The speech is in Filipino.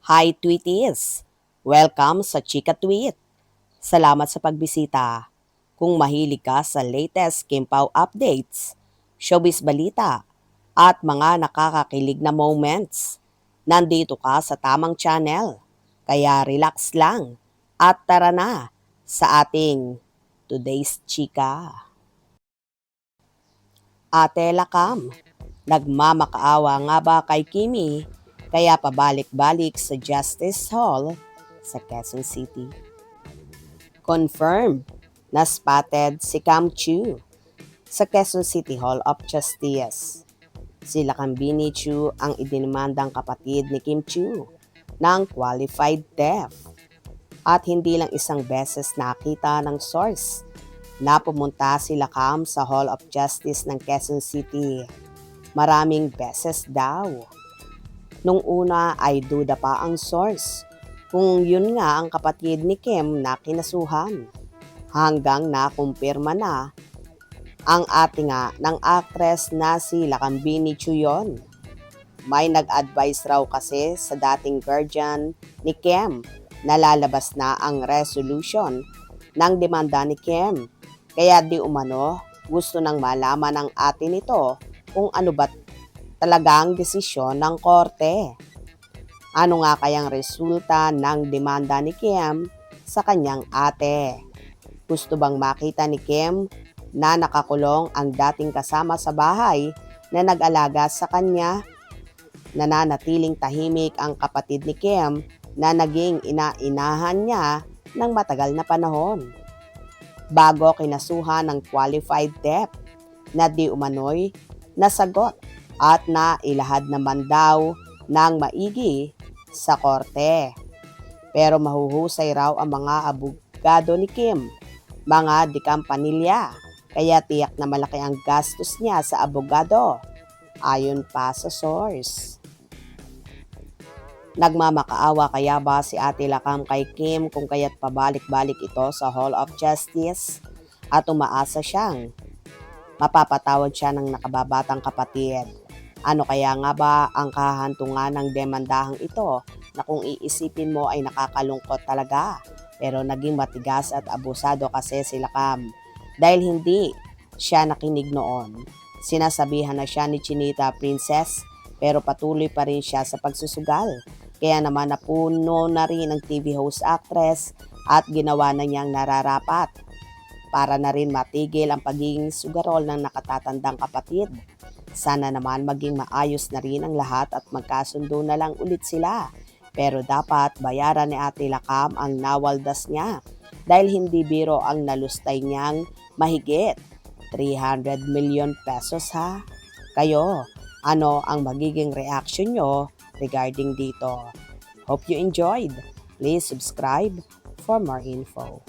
Hi Tweeties! Welcome sa Chika Tweet. Salamat sa pagbisita. Kung mahilig ka sa latest Kimpaw updates, showbiz balita, at mga nakakakilig na moments, nandito ka sa tamang channel. Kaya relax lang at tara na sa ating Today's Chika. Ate Lakam, nagmamakaawa nga ba kay Kimi kaya pabalik-balik sa Justice Hall sa Quezon City? Confirmed na spotted si Cam Chu sa Quezon City Hall of Justice. Si Lakambini Chu ang idinimandang kapatid ni Kim Chu ng qualified theft. At hindi lang isang beses nakita ng source na pumunta si Lakam sa Hall of Justice ng Quezon City. Maraming beses daw. Nung una ay duda pa ang source kung yun nga ang kapatid ni Kim na kinasuhan. Hanggang nakumpirma na ang ate nga ng actress na si Lakambini Chu yun. May nag-advise raw kasi sa dating guardian ni Kim na lalabas na ang resolution ng demanda ni Kim. Kaya di umano gusto nang malaman ng ate nito kung ano ba talagang desisyon ng korte. Ano nga kayang resulta ng demanda ni Kim sa kanyang ate? Gusto bang makita ni Kim na nakakulong ang dating kasama sa bahay na nag-alaga sa kanya? Nananatiling tahimik ang kapatid ni Kim na naging ina-inahan niya ng matagal na panahon. Bago kinasuhan ng qualified theft na di umano'y nasagot at nailahad naman daw ng maigi sa korte. Pero mahuhusay raw ang mga abogado ni Kim, mga dikampanilya, kaya tiyak na malaki ang gastos niya sa abogado, ayon pa sa source. Nagmamakaawa kaya ba si Ate Lakam kay Kim kung kaya't pabalik-balik ito sa Hall of Justice at umaasa siyang mapapatawad siya ng nakababatang kapatid? Ano kaya nga ba ang kahantungan ng demandahang ito na kung iisipin mo ay nakakalungkot talaga? Pero naging matigas at abusado kasi si Lakam dahil hindi siya nakinig noon. Sinasabihan na siya ni Chinita Princess pero patuloy pa rin siya sa pagsusugal. Kaya naman napuno na rin ang TV host actress at ginawa na niyang nararapat para na rin matigil ang pagiging sugarol ng nakatatandang kapatid. Sana naman maging maayos na rin ang lahat at magkasundo na lang ulit sila. Pero dapat bayaran ni Ate Lakam ang nawaldas niya dahil hindi biro ang nalustay niyang mahigit 300 million pesos ha. Kayo, ano ang magiging reaction nyo regarding dito? Hope you enjoyed. Please subscribe for more info.